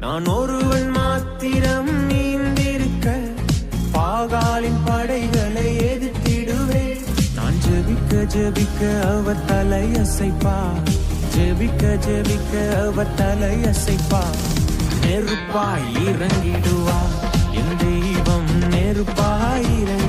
நான் ஒருவன் மாத்திரம் நீந்திருக்க பாகாலின் படைகளை எதிர்த்திடுவேன். நான் ஜெபிக்க ஜெபிக்க அவர் தலையசைப்பா, ஜெபிக்க ஜெபிக்க அவர் தலையசைப்பா. நெருப்பாய் இறங்கிடுவா என் தெய்வம், நெருப்பாய் இறங்கி